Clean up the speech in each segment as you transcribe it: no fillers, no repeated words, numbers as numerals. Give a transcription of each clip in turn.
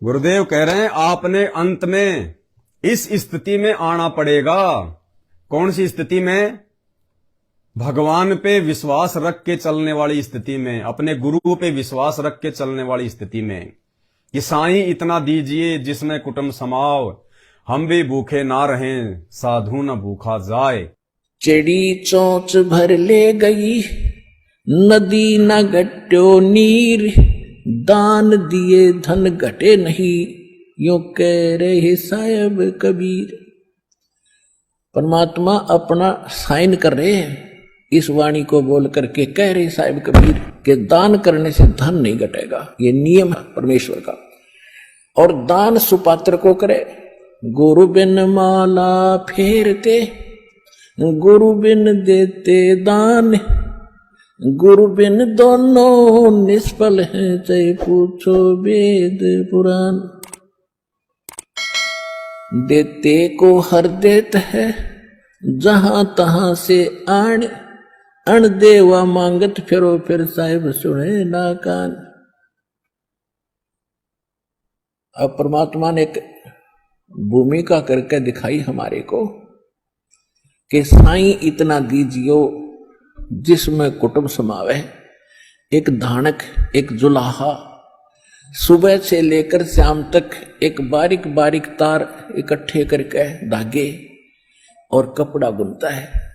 गुरुदेव कह रहे हैं आपने अंत में इस स्थिति में आना पड़ेगा। कौन सी स्थिति में? भगवान पे विश्वास रख के चलने वाली स्थिति में, अपने गुरु पे विश्वास रख के चलने वाली स्थिति में कि साईं इतना दीजिए जिसमें कुटुंब समाव, हम भी भूखे ना रहें साधु न भूखा जाए। चिड़ी चोंच भर ले गई नदी न घट्यो नीर, दान दिए धन घटे नहीं, यूं कह रहे साहेब कबीर। परमात्मा अपना साइन कर रहे हैं इस वाणी को बोल करके, कह रहे साहिब कबीर के दान करने से धन नहीं घटेगा, ये नियम है परमेश्वर का। और दान सुपात्र को करे। गुरु बिन माला फेरते, गुरु बिन देते दान, गुरु बिन दोनों निष्फल हैं, चाहे पूछो वेद पुराण। देते को हर देत है जहां तहां से आण, अण देवा मांगत फिरो फिर साहिब सुने ना कान। अब परमात्मा ने एक भूमिका करके दिखाई हमारे को कि साईं इतना दीजियो जिसमें कुटुंब समावे। एक धानक, एक जुलाहा, सुबह से लेकर शाम तक एक बारीक बारीक तार इकट्ठे करके धागे और कपड़ा बुनता है।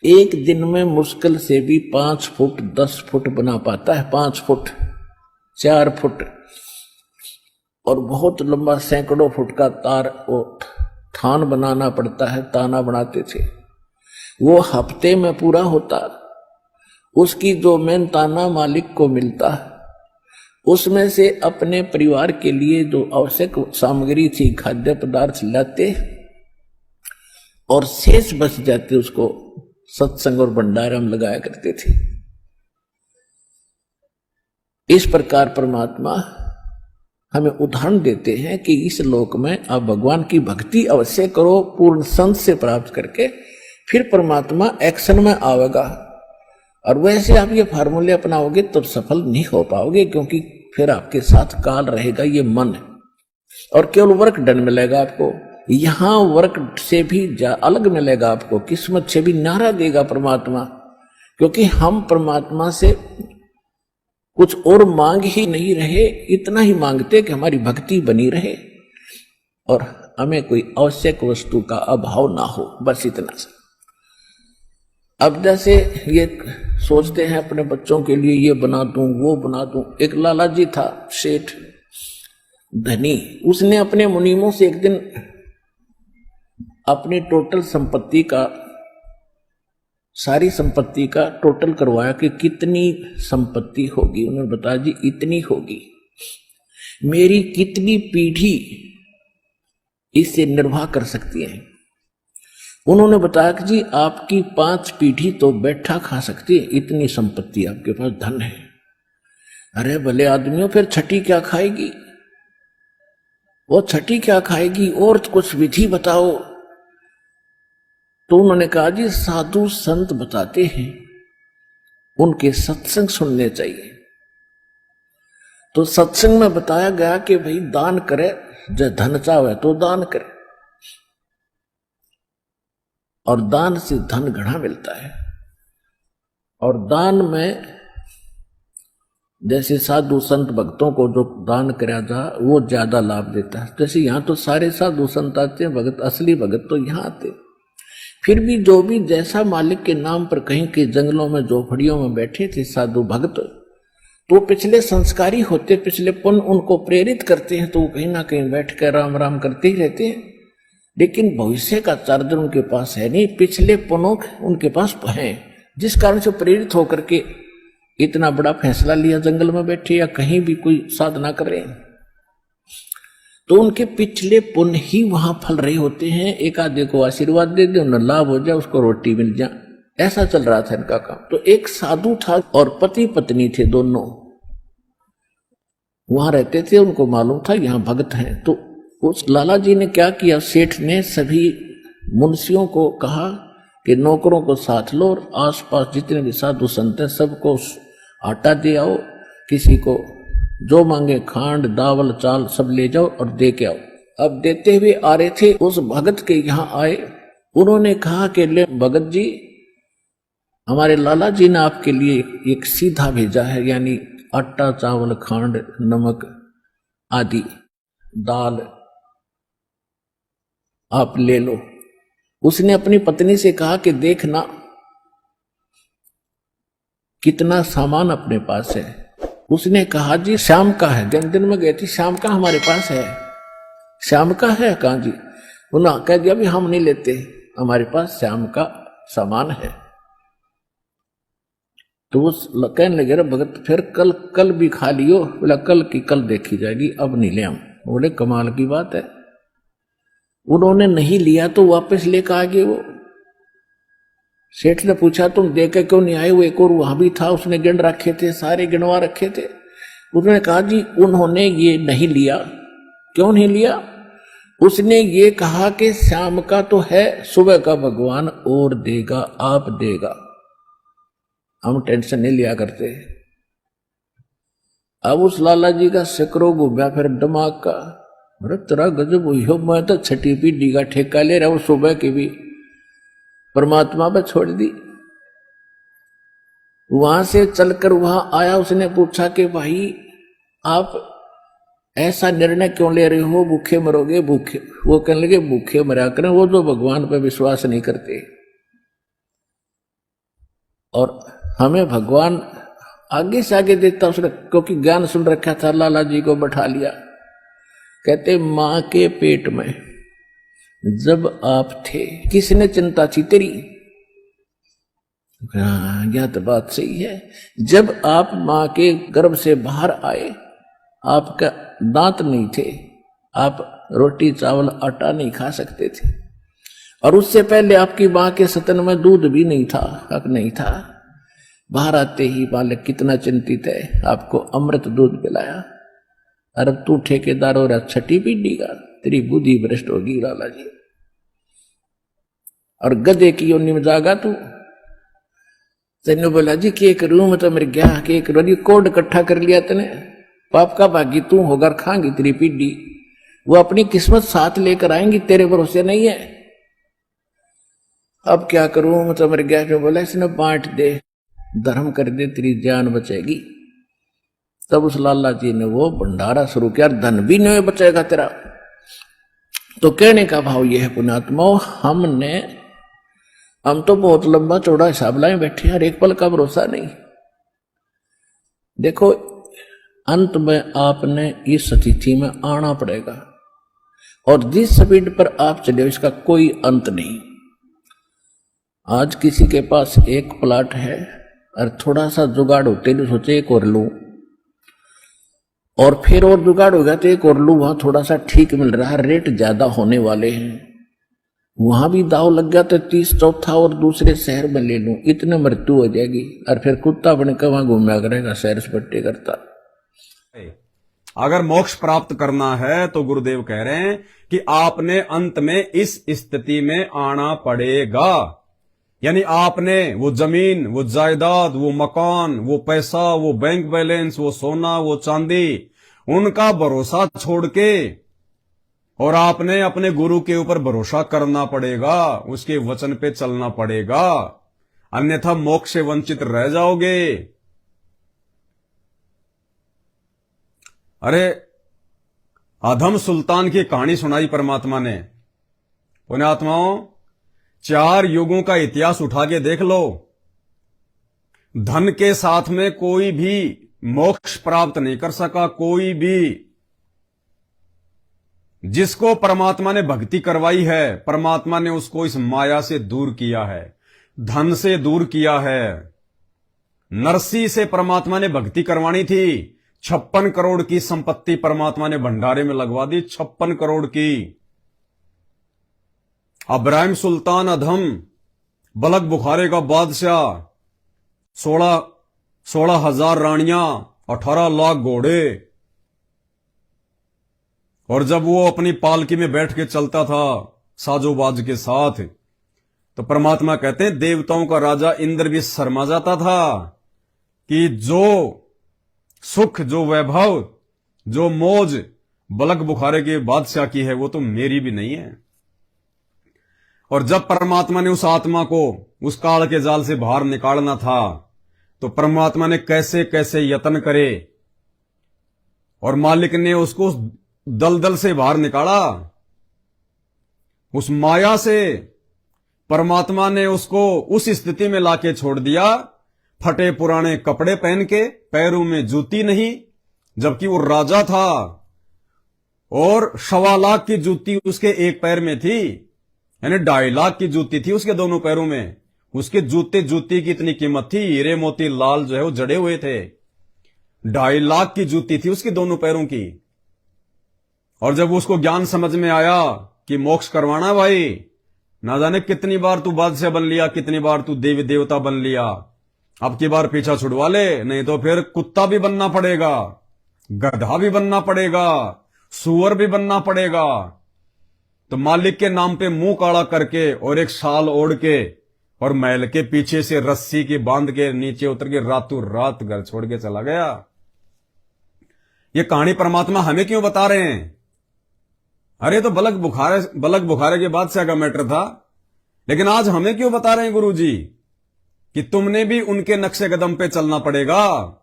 एक दिन में मुश्किल से भी 5 फुट 10 फुट बना पाता है, 5 फुट 4 फुट, और बहुत लंबा सैकड़ों फुट का तार वो थान बनाना पड़ता है। ताना बनाते थे, वो हफ्ते में पूरा होता। उसकी जो मेन ताना मालिक को मिलता, उसमें से अपने परिवार के लिए जो आवश्यक सामग्री थी, खाद्य पदार्थ लाते और शेष बच जाते उसको सत्संग और भंडारा में लगाया करते थे। इस प्रकार परमात्मा हमें उदाहरण देते हैं कि इस लोक में आप भगवान की भक्ति अवश्य करो, पूर्ण संत से प्राप्त करके, फिर परमात्मा एक्शन में आवेगा। और वैसे आप ये फार्मूले अपनाओगे तो सफल नहीं हो पाओगे, क्योंकि फिर आपके साथ काल रहेगा, ये मन है, और केवल वर्क डन मिलेगा आपको। यहां वर्क से भी अलग मिलेगा आपको, किस्मत से भी नारा देगा परमात्मा, क्योंकि हम परमात्मा से कुछ और मांग ही नहीं रहे, इतना ही मांगते कि हमारी भक्ति बनी रहे और हमें कोई आवश्यक वस्तु का अभाव ना हो, बस इतना सा। अब जैसे ये सोचते हैं अपने बच्चों के लिए ये बना दूं वो बना दूं। एक लाला जी था सेठ धनी, उसने अपने मुनीमों से एक दिन अपनी टोटल संपत्ति का, सारी संपत्ति का टोटल करवाया कि कितनी संपत्ति होगी। उन्होंने बताया जी इतनी होगी, मेरी कितनी पीढ़ी इससे निर्वाह कर सकती है। उन्होंने बताया कि जी आपकी 5 पीढ़ी तो बैठा खा सकती है, इतनी संपत्ति आपके पास, धन है। अरे भले आदमियों, फिर छठी क्या खाएगी? वो छठी क्या खाएगी? और कुछ विधि बताओ। तो उन्होंने कहा जी साधु संत बताते हैं, उनके सत्संग सुनने चाहिए। तो सत्संग में बताया गया कि भाई दान करे, जब धन चाहे तो दान करे, और दान से धन घना मिलता है। और दान में जैसे साधु संत भक्तों को जो दान कराया जा वो ज्यादा लाभ देता है। जैसे यहाँ तो सारे साधु संत आते हैं, भगत, असली भगत तो यहाँ आते। फिर भी जो भी जैसा मालिक के नाम पर कहीं के जंगलों में झोपड़ियों में बैठे थे साधु भगत, तो पिछले संस्कारी होते, पिछले पुण्य उनको प्रेरित करते हैं, तो वो कहीं ना कहीं बैठ कर राम राम करते ही रहते हैं। लेकिन भविष्य का चार्जर उनके पास है नहीं, पिछले पुण्य उनके पास है, जिस कारण से प्रेरित होकर के इतना बड़ा फैसला लिया, जंगल में बैठे या कहीं भी कोई साधना कर रहे हैं। तो उनके पिछले पुण्य ही वहां फल रहे होते हैं। एक आधे को आशीर्वाद दे दे, उन्हें लाभ हो जाए, उसको रोटी मिल जाए, ऐसा चल रहा था इनका काम। तो एक साधु था और पति पत्नी थे, दोनों वहां रहते थे। उनको मालूम था यहाँ भगत हैं। तो उस लाला जी ने क्या किया, सेठ ने सभी मुंशियों को कहा कि नौकरों को साथ लो और आसपास जितने भी साधु संत हैं सबको आटा दे आओ, किसी को जो मांगे खांड दावल चाल सब ले जाओ और दे के आओ। अब देते हुए आ रहे थे, उस भगत के यहाँ आए। उन्होंने कहा कि ले भगत जी, हमारे लाला जी ने आपके लिए एक सीधा भेजा है, यानी आटा चावल खांड नमक आदि दाल आप ले लो। उसने अपनी पत्नी से कहा कि देखना कितना सामान अपने पास है। उसने कहा जी शाम का है, दिन में गई थी, शाम का हमारे पास है। शाम का है? कहा जी। उन्होंने कह दिया भी हम नहीं लेते, हमारे पास शाम का सामान है। तो वो कहने लगे भगत फिर कल भी खा लियो। बोला कल की कल देखी जाएगी, अब नहीं ले हम। बोले कमाल की बात है। उन्होंने नहीं लिया तो वापस लेकर आ गए। वो सेठ ने पूछा तुम दे के क्यों नहीं आए? वो एक और वहां भी था, उसने गिन रखे थे, सारे गिनवा रखे थे। उन्होंने कहा जी उन्होंने ये नहीं लिया। क्यों नहीं लिया? उसने ये कहा कि शाम का तो है, सुबह का भगवान और देगा, आप देगा, हम टेंशन नहीं लिया करते। अब उस लाला जी का शकरो घूमया फिर दिमाग का, अरे तेरा गजब हुई हो, मैं तो छठी पीढ़ी का ठेका ले रहा हूं, सुबह की भी परमात्मा पर छोड़ दी। वहां से चलकर वहां आया, उसने पूछा कि भाई आप ऐसा निर्णय क्यों ले रहे हो, भूखे मरोगे? भूखे? वो कहने लगे भूखे मरा करें वो जो भगवान पर विश्वास नहीं करते। और हमें भगवान आगे से आगे देता उसने, क्योंकि ज्ञान सुन रखा था। लाला जी को बैठा लिया, कहते मां के पेट में जब आप थे किसने चिंता थी तेरी? यह तो बात सही है। जब आप मां के गर्भ से बाहर आए, आपका दांत नहीं थे, आप रोटी चावल आटा नहीं खा सकते थे, और उससे पहले आपकी मां के स्तन में दूध भी नहीं था, हक नहीं था। बाहर आते ही बालक कितना चिंतित है, आपको अमृत दूध पिलाया। अरे तू ठेकेदार हो रहा छठी पीढ़ी का, तेरी बुद्धि भ्रष्ट होगी लाला जी। और गधे की योनि में जागा तू। तेने बोला जी के करूं, मैं तो मेरे गया के करूं, कोड इकट्ठा कर लिया तने, पाप का भागी तू होकर खाएंगी तेरी पीढ़ी। वो अपनी किस्मत साथ लेकर आएंगी, तेरे भरोसे नहीं है। अब क्या करूं, मैं तो मेरे गया जो बोला इसने बांट दे, धर्म कर दे, तेरी जान बचेगी। तब उस लाला जी ने वो भंडारा शुरू किया, धन भी नहीं बचेगा तेरा। तो कहने का भाव यह है पुण्यात्मा, हम तो बहुत लंबा चौड़ा हिसाब लाए बैठे, हर एक पल का भरोसा नहीं। देखो अंत में आपने इस स्थिति में आना पड़ेगा, और जिस स्पीड पर आप चले इसका कोई अंत नहीं। आज किसी के पास एक प्लाट है और थोड़ा सा जुगाड़ होते तो सोचे एक और लूं, और फिर और जुगाड़ हो गया तो एक और लूं, वहां थोड़ा सा ठीक मिल रहा है, रेट ज्यादा होने वाले हैं, वहां भी दाव लग गया तो 30 चौथा और दूसरे शहर में ले लूं, इतने मृत्यु हो जाएगी, और फिर कुत्ता बने का वहां घूमया करेगा, सैर सपट्टे करता। अगर मोक्ष प्राप्त करना है तो गुरुदेव कह रहे हैं कि आपने अंत में इस स्थिति में आना पड़ेगा। यानी आपने वो जमीन, वो जायदाद, वो मकान, वो पैसा, वो बैंक बैलेंस, वो सोना, वो चांदी, उनका भरोसा छोड़ के और आपने अपने गुरु के ऊपर भरोसा करना पड़ेगा, उसके वचन पे चलना पड़ेगा, अन्यथा मोक्ष से वंचित रह जाओगे। अरे अधम सुल्तान की कहानी सुनाई परमात्मा ने। पुण्यात्माओं, 4 युगों का इतिहास उठा के देख लो, धन के साथ में कोई भी मोक्ष प्राप्त नहीं कर सका। कोई भी जिसको परमात्मा ने भक्ति करवाई है, परमात्मा ने उसको इस माया से दूर किया है, धन से दूर किया है। नरसी से परमात्मा ने भक्ति करवानी थी, 56 करोड़ की संपत्ति परमात्मा ने भंडारे में लगवा दी, 56 करोड़ की। इब्राहिम सुल्तान अधम, बलक बुखारे का बादशाह, 16,000 रानियां, 18 लाख घोड़े, और जब वो अपनी पालकी में बैठ के चलता था साजोबाज के साथ, तो परमात्मा कहते हैं देवताओं का राजा इंद्र भी शर्मा जाता था कि जो सुख, जो वैभव, जो मौज बलक बुखारे के बादशाह की है, वो तो मेरी भी नहीं है। और जब परमात्मा ने उस आत्मा को उस काल के जाल से बाहर निकालना था, तो परमात्मा ने कैसे कैसे यत्न करे और मालिक ने उसको उस दलदल से बाहर निकाला। उस माया से परमात्मा ने उसको उस स्थिति में लाके छोड़ दिया, फटे पुराने कपड़े पहन के, पैरों में जूती नहीं, जबकि वो राजा था और 1.25 लाख की जूती उसके एक पैर में थी, यानी 2.5 लाख की जूती थी उसके दोनों पैरों में। उसके जूती की इतनी कीमत थी, हीरे मोती लाल जो है वो जड़े हुए थे। 2.5 लाख की जूती थी उसके दोनों पैरों की। और जब उसको ज्ञान समझ में आया कि मोक्ष करवाना भाई, ना जाने कितनी बार तू बादशाह बन लिया, कितनी बार तू देवी देवता बन लिया, अब की बार पीछा छुड़वा ले, नहीं तो फिर कुत्ता भी बनना पड़ेगा, गधा भी बनना पड़ेगा, सुअर भी बनना पड़ेगा। तो मालिक के नाम पे मुंह काला करके और एक शाल ओढ़ के और महल के पीछे से रस्सी की बांध के नीचे उतर के रातों रात घर छोड़ के चला गया। ये कहानी परमात्मा हमें क्यों बता रहे हैं? अरे तो बलक बुखारे के बादशाह का मैटर था, लेकिन आज हमें क्यों बता रहे हैं गुरुजी कि तुमने भी उनके नक्शे कदम पे चलना पड़ेगा,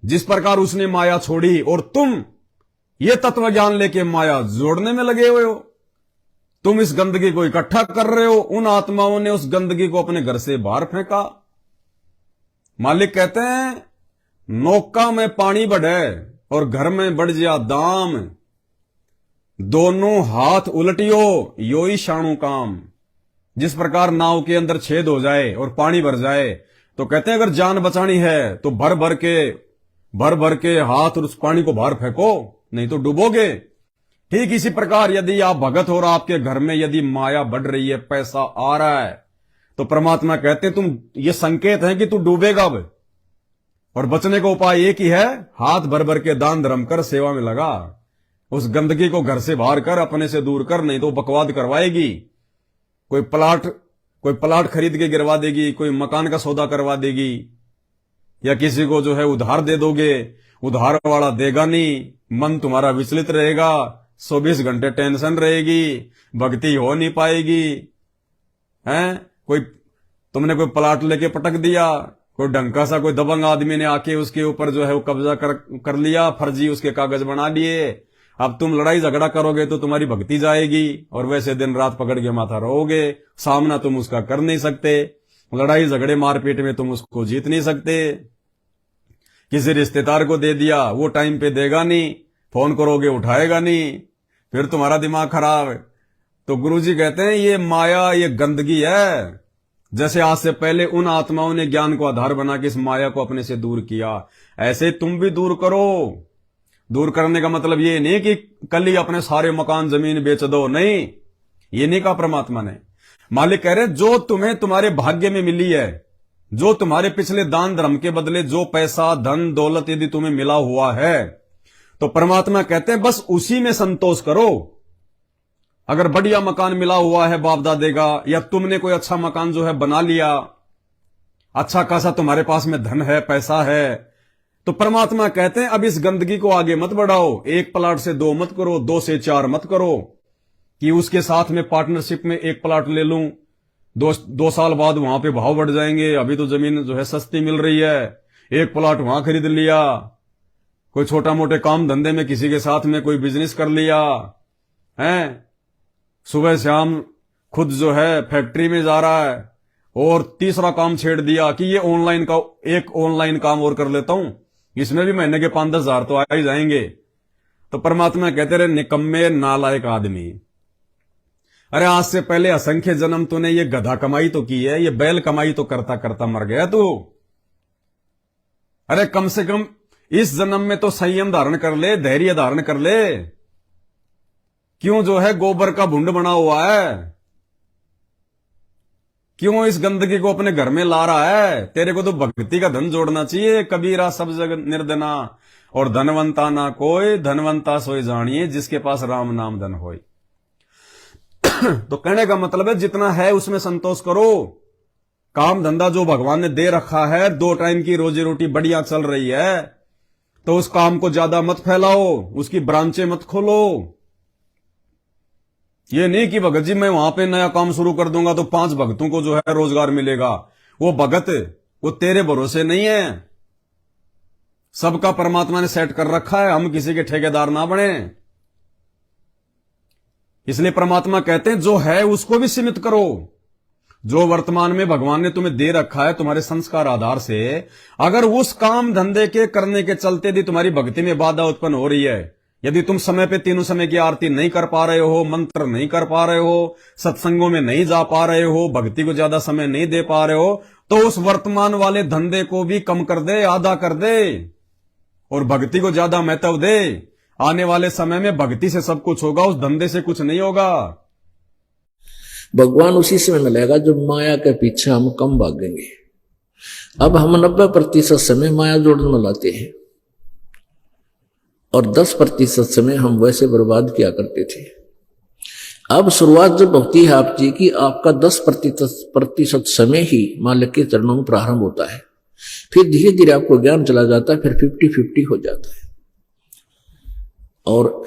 जिस प्रकार उसने माया छोड़ी और तुम ये तत्व ज्ञान लेके माया जोड़ने में लगे हुए हो। तुम इस गंदगी को इकट्ठा कर रहे हो, उन आत्माओं ने उस गंदगी को अपने घर से बाहर फेंका। मालिक कहते हैं नौका में पानी बढ़े और घर में बढ़ जा दाम, दोनों हाथ उलटियो यो ही शाणु काम। जिस प्रकार नाव के अंदर छेद हो जाए और पानी भर जाए, तो कहते हैं अगर जान बचानी है तो भर भर के हाथ और उस पानी को बाहर फेंको, नहीं तो डूबोगे। ठीक इसी प्रकार यदि आप भगत हो और आपके घर में यदि माया बढ़ रही है, पैसा आ रहा है, तो परमात्मा कहते हैं तुम, ये संकेत है कि तू डूबेगा अब, और बचने का उपाय एक ही है, हाथ भर के दान धर्म कर, सेवा में लगा, उस गंदगी को घर से बाहर कर, अपने से दूर कर, नहीं तो बकवाद करवाएगी। कोई प्लाट खरीद के गिरवा देगी, कोई मकान का सौदा करवा देगी, या किसी को जो है उधार दे दोगे, उधार वाला देगा नहीं, मन तुम्हारा विचलित रहेगा, 24 घंटे टेंशन रहेगी, भक्ति हो नहीं पाएगी। हैं तुमने कोई प्लाट लेके पटक दिया, कोई ढंका सा कोई दबंग आदमी ने आके उसके ऊपर जो है वो कब्जा कर लिया, फर्जी उसके कागज बना लिए। अब तुम लड़ाई झगड़ा करोगे तो तुम्हारी भक्ति जाएगी, और वैसे दिन रात पकड़ के माथा रहोगे, सामना तुम उसका कर नहीं सकते, लड़ाई झगड़े मारपीट में तुम उसको जीत नहीं सकते। किसी रिश्तेदार को दे दिया, वो टाइम पे देगा नहीं, फोन करोगे उठाएगा नहीं, फिर तुम्हारा दिमाग खराब है। तो गुरुजी कहते हैं ये माया, ये गंदगी है। जैसे आज से पहले उन आत्माओं ने ज्ञान को आधार बना के इस माया को अपने से दूर किया, ऐसे तुम भी दूर करो। दूर करने का मतलब ये नहीं कि कल ही अपने सारे मकान जमीन बेच दो, नहीं, ये नहीं कहा परमात्मा ने। मालिक कह रहे जो तुम्हें तुम्हारे भाग्य में मिली है, जो तुम्हारे पिछले दान धर्म के बदले जो पैसा धन दौलत यदि तुम्हें मिला हुआ है, तो परमात्मा कहते हैं बस उसी में संतोष करो। अगर बढ़िया मकान मिला हुआ है बाप दादे का, या तुमने कोई अच्छा मकान जो है बना लिया, अच्छा खासा तुम्हारे पास में धन है, पैसा है, तो परमात्मा कहते हैं अब इस गंदगी को आगे मत बढ़ाओ। 1 प्लाट से 2 मत करो, 2 से 4 मत करो कि उसके साथ में पार्टनरशिप में 1 प्लाट ले लूं, 2 साल बाद वहां पे भाव बढ़ जाएंगे, अभी तो जमीन जो है सस्ती मिल रही है, 1 प्लाट वहां खरीद लिया। कोई छोटा मोटे काम धंधे में किसी के साथ में कोई बिजनेस कर लिया है, सुबह शाम खुद जो है फैक्ट्री में जा रहा है, और तीसरा काम छेड़ दिया कि ये एक ऑनलाइन काम और कर लेता हूं, इसमें भी महीने के 5-10 हजार तो आ ही जाएंगे। तो परमात्मा कहते रहे निकम्मे नालायक आदमी, अरे आज से पहले असंख्य जन्म तूने ये गधा कमाई तो की है, ये बैल कमाई तो करता करता मर गया तू। अरे कम से कम इस जन्म में तो संयम धारण कर ले, धैर्य धारण कर ले। क्यों जो है गोबर का भुंड बना हुआ है, क्यों इस गंदगी को अपने घर में ला रहा है? तेरे को तो भक्ति का धन जोड़ना चाहिए। कबीरा सब जग निर्धना और धनवंता ना कोई, धनवंता सोई जानिए जिसके पास राम नाम धन होय। तो कहने का मतलब है जितना है उसमें संतोष करो। काम धंधा जो भगवान ने दे रखा है, 2 टाइम की रोजी रोटी बढ़िया चल रही है, तो उस काम को ज्यादा मत फैलाओ, उसकी ब्रांचें मत खोलो। ये नहीं कि भगत जी मैं वहां पे नया काम शुरू कर दूंगा तो 5 भगतों को जो है रोजगार मिलेगा। वो भगत वो तेरे भरोसे नहीं है, सबका परमात्मा ने सेट कर रखा है, हम किसी के ठेकेदार ना बने। इसलिए परमात्मा कहते हैं जो है उसको भी सीमित करो। जो वर्तमान में भगवान ने तुम्हें दे रखा है तुम्हारे संस्कार आधार से, अगर उस काम धंधे के करने के चलते यदि तुम्हारी भक्ति में बाधा उत्पन्न हो रही है, यदि तुम समय पे तीनों समय की आरती नहीं कर पा रहे हो, मंत्र नहीं कर पा रहे हो, सत्संगों में नहीं जा पा रहे हो, भक्ति को ज्यादा समय नहीं दे पा रहे हो, तो उस वर्तमान वाले धंधे को भी कम कर दे, आधा कर दे और भक्ति को ज्यादा महत्व दे। आने वाले समय में भक्ति से सब कुछ होगा, उस धंधे से कुछ नहीं होगा। भगवान उसी समय मिलेगा जब माया के पीछे हम कम भागेंगे। अब हम 90% समय माया जोड़ने में लाते हैं और 10% समय हम वैसे बर्बाद किया करते थे। अब शुरुआत जब होती है आप जी की, आपका 10% समय ही मालिक के चरणों में प्रारंभ होता है, फिर धीरे धीरे आपको ज्ञान चला जाता है, फिर 50-50 हो जाता है और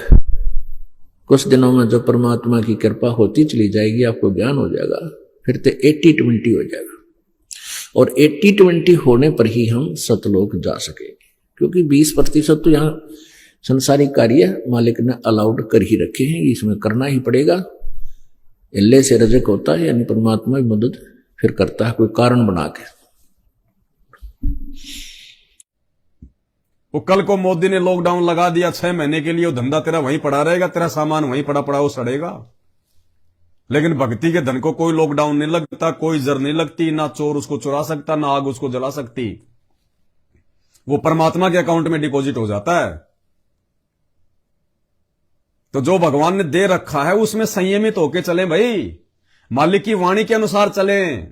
कुछ दिनों में जो परमात्मा की कृपा होती चली जाएगी, आपको ज्ञान हो जाएगा, फिर तो 80-20 हो जाएगा और 80-20 होने पर ही हम सतलोक जा सकेंगे, क्योंकि 20% तो यहाँ संसारिक कार्य मालिक ने अलाउड कर ही रखे हैं, इसमें करना ही पड़ेगा। इल्ले से रजक होता है, यानी परमात्मा की मदद फिर करता है कोई कारण बना के। वो कल को मोदी ने लॉकडाउन लगा दिया 6 महीने के लिए, वो धंधा तेरा वहीं पड़ा रहेगा, तेरा सामान वहीं पड़ा पड़ा वो सड़ेगा। लेकिन भक्ति के धन को कोई लॉकडाउन नहीं लगता, कोई जर नहीं लगती, ना चोर उसको चुरा सकता, ना आग उसको जला सकती। वो परमात्मा के अकाउंट में डिपॉजिट हो जाता है। तो जो भगवान ने दे रखा है उसमें संयमित होके चलें भाई, मालिक की वाणी के अनुसार चलें।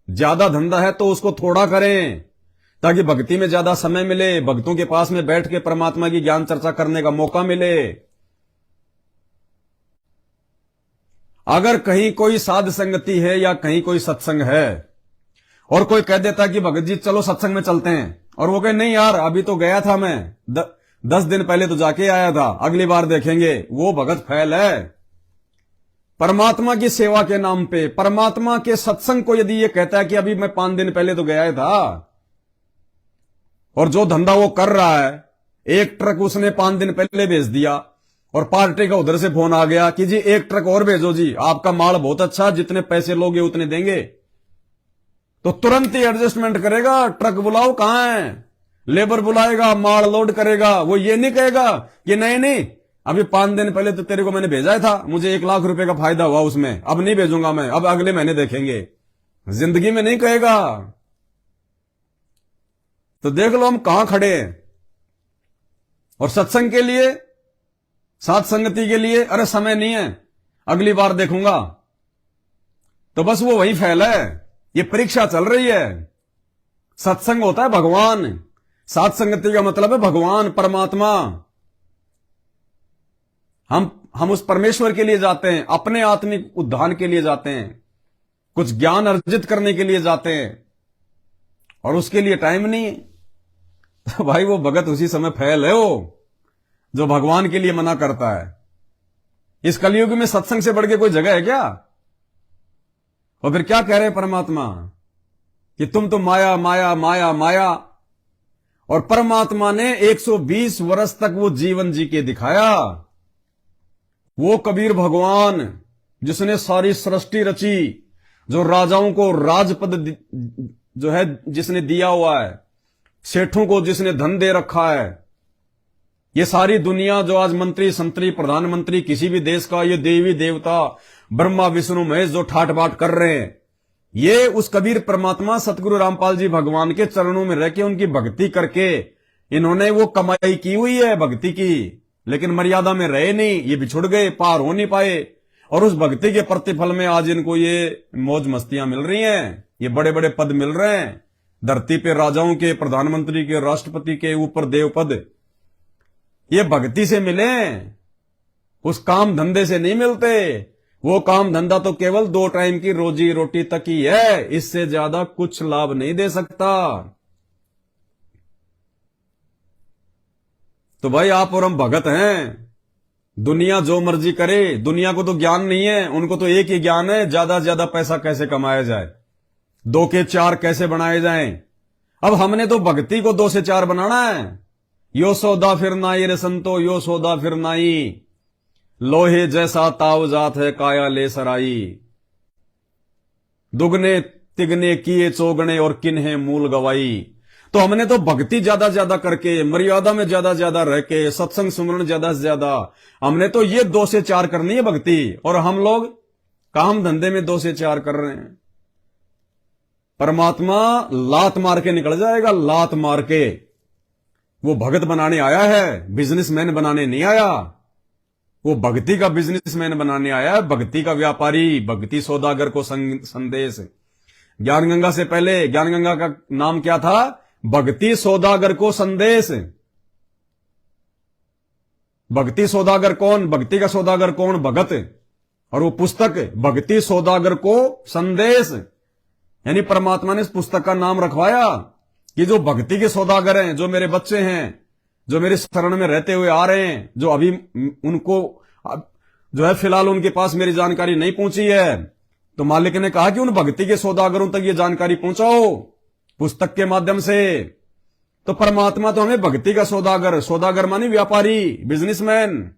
ज्यादा धंधा है तो उसको थोड़ा करें ताकि भक्ति में ज्यादा समय मिले, भक्तों के पास में बैठ के परमात्मा की ज्ञान चर्चा करने का मौका मिले। अगर कहीं कोई साध संगति है या कहीं कोई सत्संग है और कोई कह देता कि भगत जी चलो सत्संग में चलते हैं, और वो कहे नहीं यार अभी तो गया था मैं 10 दिन पहले तो जाके आया था, अगली बार देखेंगे, वो भगत फैल है। परमात्मा की सेवा के नाम पे, परमात्मा के सत्संग को यदि ये कहता है कि अभी मैं 5 दिन पहले तो गया था, और जो धंधा वो कर रहा है, एक ट्रक उसने 5 दिन पहले भेज दिया और पार्टी का उधर से फोन आ गया कि जी 1 ट्रक और भेजो जी, आपका माल बहुत अच्छा, जितने पैसे लोगे उतने देंगे, तो तुरंत ही एडजस्टमेंट करेगा। ट्रक बुलाओ, कहां है, लेबर बुलाएगा, माल लोड करेगा। वो ये नहीं कहेगा कि नहीं अभी 5 दिन पहले तो तेरे को मैंने भेजा था, मुझे 1 लाख रुपए का फायदा हुआ उसमें, अब नहीं भेजूंगा मैं, अब अगले महीने देखेंगे। जिंदगी में नहीं कहेगा। तो देख लो हम कहां खड़े हैं। और सत्संग के लिए, साथ संगति के लिए, अरे समय नहीं है, अगली बार देखूंगा, तो बस वो वही फैल है। ये परीक्षा चल रही है। सत्संग होता है भगवान, साथ संगति का मतलब है भगवान, परमात्मा। हम उस परमेश्वर के लिए जाते हैं, अपने आत्मिक उद्धान के लिए जाते हैं, कुछ ज्ञान अर्जित करने के लिए जाते हैं, और उसके लिए टाइम नहीं है। तो भाई वो भगत उसी समय फैल है वो जो भगवान के लिए मना करता है। इस कलयुग में सत्संग से बढ़ के कोई जगह है क्या? और फिर क्या कह रहे हैं परमात्मा कि तुम तो माया माया माया माया, और परमात्मा ने 120 वर्ष तक वो जीवन जी के दिखाया। वो कबीर भगवान जिसने सारी सृष्टि रची, जो राजाओं को राजपद जो है जिसने दिया हुआ है, सेठों को जिसने धन दे रखा है, ये सारी दुनिया जो आज मंत्री संतरी प्रधानमंत्री किसी भी देश का, ये देवी देवता ब्रह्मा विष्णु महेश जो ठाट बाट कर रहे हैं, ये उस कबीर परमात्मा सतगुरु रामपाल जी भगवान के चरणों में रह के उनकी भक्ति करके इन्होंने वो कमाई की हुई है भक्ति की, लेकिन मर्यादा में रहे नहीं, ये बिछुड़ गए, पार हो नहीं पाए, और उस भक्ति के प्रतिफल में आज इनको ये मौज मस्तियां मिल रही हैं, ये बड़े बड़े पद मिल रहे हैं धरती पे, राजाओं के, प्रधानमंत्री के, राष्ट्रपति के, ऊपर देव पद, ये भक्ति से मिले, उस काम धंधे से नहीं मिलते। वो काम धंधा तो केवल 2 टाइम की रोजी रोटी तक ही है, इससे ज्यादा कुछ लाभ नहीं दे सकता। तो भाई आप और हम भगत हैं। दुनिया जो मर्जी करे, दुनिया को तो ज्ञान नहीं है, उनको तो एक ही ज्ञान है, ज्यादा से ज्यादा पैसा कैसे कमाया जाए, 2 के 4 कैसे बनाए जाएं। अब हमने तो भक्ति को 2 से 4 बनाना है। यो सौदा फिर नाई रे संतो, यो सौदा फिर नाई, लोहे जैसा ताव जात है काया ले सराई। दुगने तिगने किए चौगने और किन्हे मूल गवाई। तो हमने तो भक्ति ज्यादा ज्यादा करके, मर्यादा में ज्यादा ज्यादा रह के, सत्संग सुमरण ज्यादा से ज्यादा, हमने तो ये 2 से 4 करनी है भक्ति। और हम लोग काम धंधे में 2 से 4 कर रहे हैं। परमात्मा लात मार के निकल जाएगा, लात मार के। वो भगत बनाने आया है, बिजनेसमैन बनाने नहीं आया। वो भक्ति का बिजनेसमैन बनाने आया है, भक्ति का व्यापारी, भक्ति सौदागर को संदेश। ज्ञान गंगा से पहले ज्ञान गंगा का नाम क्या था? भक्ति सौदागर को संदेश। भक्ति सौदागर कौन? भक्ति का सौदागर कौन? भगत। और वो पुस्तक भक्ति सौदागर को संदेश, यानी परमात्मा ने इस पुस्तक का नाम रखवाया कि जो भक्ति के सौदागर हैं, जो मेरे बच्चे हैं, जो मेरे शरण में रहते हुए आ रहे हैं, जो अभी उनको जो है फिलहाल उनके पास मेरी जानकारी नहीं पहुंची है, तो मालिक ने कहा कि उन भक्ति के सौदागरों तक ये जानकारी पहुंचाओ पुस्तक के माध्यम से। तो परमात्मा तो हमें भक्ति का सौदागर, सौदागर मानी व्यापारी, बिजनेसमैन।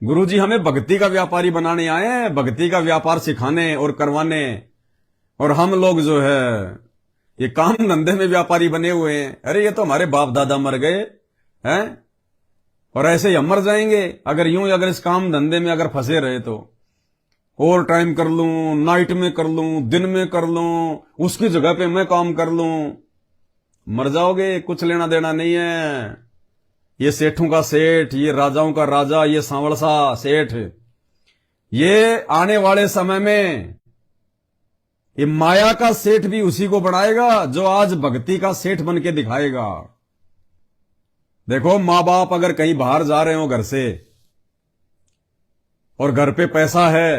गुरुजी हमें भक्ति का व्यापारी बनाने आए हैं, भक्ति का व्यापार सिखाने और करवाने। और हम लोग जो है ये काम धंधे में व्यापारी बने हुए हैं। अरे ये तो हमारे बाप दादा मर गए हैं, और ऐसे ही हम मर जाएंगे अगर अगर इस काम धंधे में अगर फंसे रहे तो। ओवर टाइम कर लूं, नाइट में कर लूं, दिन में कर लूं, उसकी जगह पे मैं काम कर लूं, मर जाओगे। कुछ लेना देना नहीं है। ये सेठों का सेठ, ये राजाओं का राजा, ये सांवड़ सा सेठ, ये आने वाले समय में ये माया का सेठ भी उसी को बनाएगा जो आज भक्ति का सेठ बन के दिखाएगा। देखो, मां बाप अगर कहीं बाहर जा रहे हो घर से और घर पे पैसा है,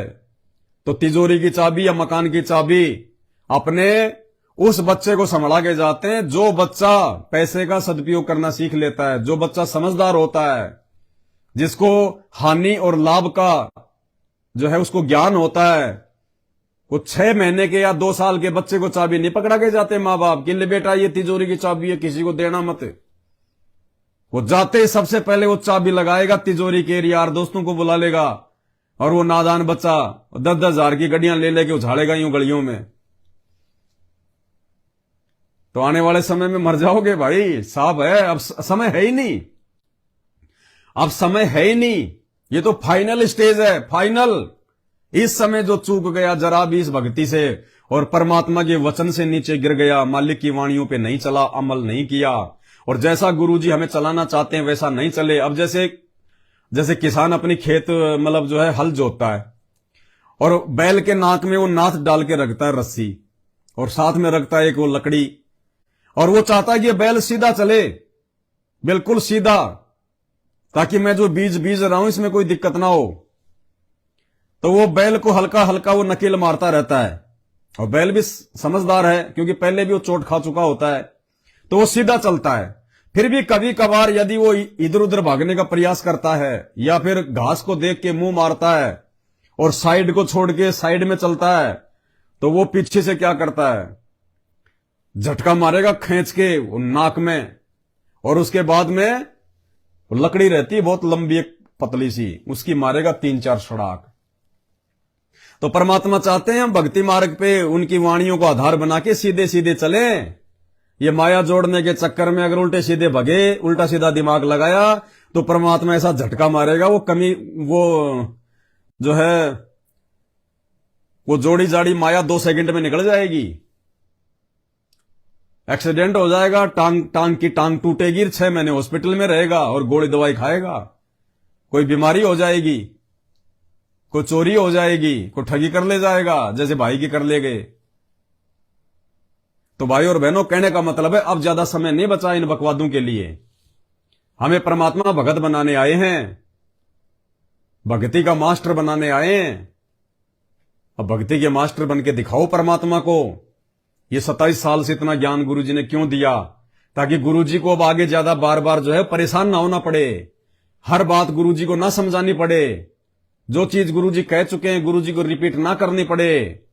तो तिजोरी की चाबी या मकान की चाबी अपने उस बच्चे को संभाला के जाते हैं जो बच्चा पैसे का सदुपयोग करना सीख लेता है, जो बच्चा समझदार होता है, जिसको हानि और लाभ का जो है उसको ज्ञान होता है। वो 6 महीने के या 2 साल के बच्चे को चाबी नहीं पकड़ा के जाते मां बाप कि ले बेटा ये तिजोरी की चाबी है, किसी को देना मत। वो जाते ही सबसे पहले वो चाबी लगाएगा तिजोरी के, यार दोस्तों को बुला लेगा, और वो नादान बच्चा 10-10 हजार की गड्डियां ले लेके उछाड़ेगा यूं गलियों में। तो आने वाले समय में मर जाओगे भाई साहब। है अब समय है ही नहीं, अब समय है ही नहीं। ये तो फाइनल स्टेज है, फाइनल। इस समय जो चूक गया जरा भी इस भक्ति से और परमात्मा के वचन से नीचे गिर गया, मालिक की वाणियों पे नहीं चला, अमल नहीं किया, और जैसा गुरुजी हमें चलाना चाहते हैं वैसा नहीं चले। अब जैसे किसान अपनी खेत मतलब जो है हल जोतता है, और बैल के नाक में वो नाथ डाल के रखता है रस्सी, और साथ में रखता है एक वो लकड़ी, और वो चाहता है कि बैल सीधा चले, बिल्कुल सीधा, ताकि मैं जो बीज रहा हूं इसमें कोई दिक्कत ना हो। तो वो बैल को हल्का हल्का वो नकेल मारता रहता है, और बैल भी समझदार है क्योंकि पहले भी वो चोट खा चुका होता है, तो वो सीधा चलता है। फिर भी कभी कभार यदि वो इधर उधर भागने का प्रयास करता है, या फिर घास को देख के मुंह मारता है और साइड को छोड़ के साइड में चलता है, तो वो पीछे से क्या करता है, झटका मारेगा खींच के वो नाक में, और उसके बाद में लकड़ी रहती है बहुत लंबी एक पतली सी, उसकी मारेगा 3-4 सड़ाक। तो परमात्मा चाहते हैं हम भक्ति मार्ग पे उनकी वाणियों को आधार बना के सीधे सीधे चलें। ये माया जोड़ने के चक्कर में अगर उल्टे सीधे भगे, उल्टा सीधा दिमाग लगाया, तो परमात्मा ऐसा झटका मारेगा, वो जो है वो जोड़ी जाड़ी माया 2 सेकंड में निकल जाएगी। एक्सीडेंट हो जाएगा, टांग की टांग टूटेगी, 6 महीने हॉस्पिटल में रहेगा और गोली दवाई खाएगा। कोई बीमारी हो जाएगी, कोई चोरी हो जाएगी, कोई ठगी कर ले जाएगा जैसे भाई की कर ले गए। तो भाई और बहनों, कहने का मतलब है अब ज्यादा समय नहीं बचा इन बकवादों के लिए। हमें परमात्मा भगत बनाने आए हैं, भक्ति का मास्टर बनाने आए हैं। अब भक्ति के मास्टर बन के दिखाओ परमात्मा को। ये 27 साल से इतना ज्ञान गुरु जी ने क्यों दिया? ताकि गुरुजी को अब आगे ज्यादा बार बार जो है परेशान ना होना पड़े, हर बात गुरुजी को ना समझानी पड़े, जो चीज गुरुजी कह चुके हैं गुरुजी को रिपीट ना करनी पड़े।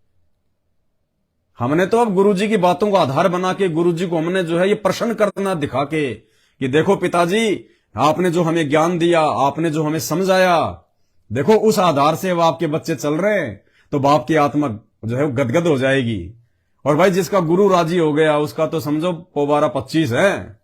हमने तो अब गुरुजी की बातों को आधार बना के गुरुजी को हमने जो है ये प्रश्न करना दिखा के कि देखो पिताजी, आपने जो हमें ज्ञान दिया, आपने जो हमें समझाया, देखो उस आधार से अब आपके बच्चे चल रहे हैं, तो बाप की आत्मा जो है गदगद हो जाएगी। और भाई जिसका गुरु राजी हो गया उसका तो समझो पोबारा 25 है।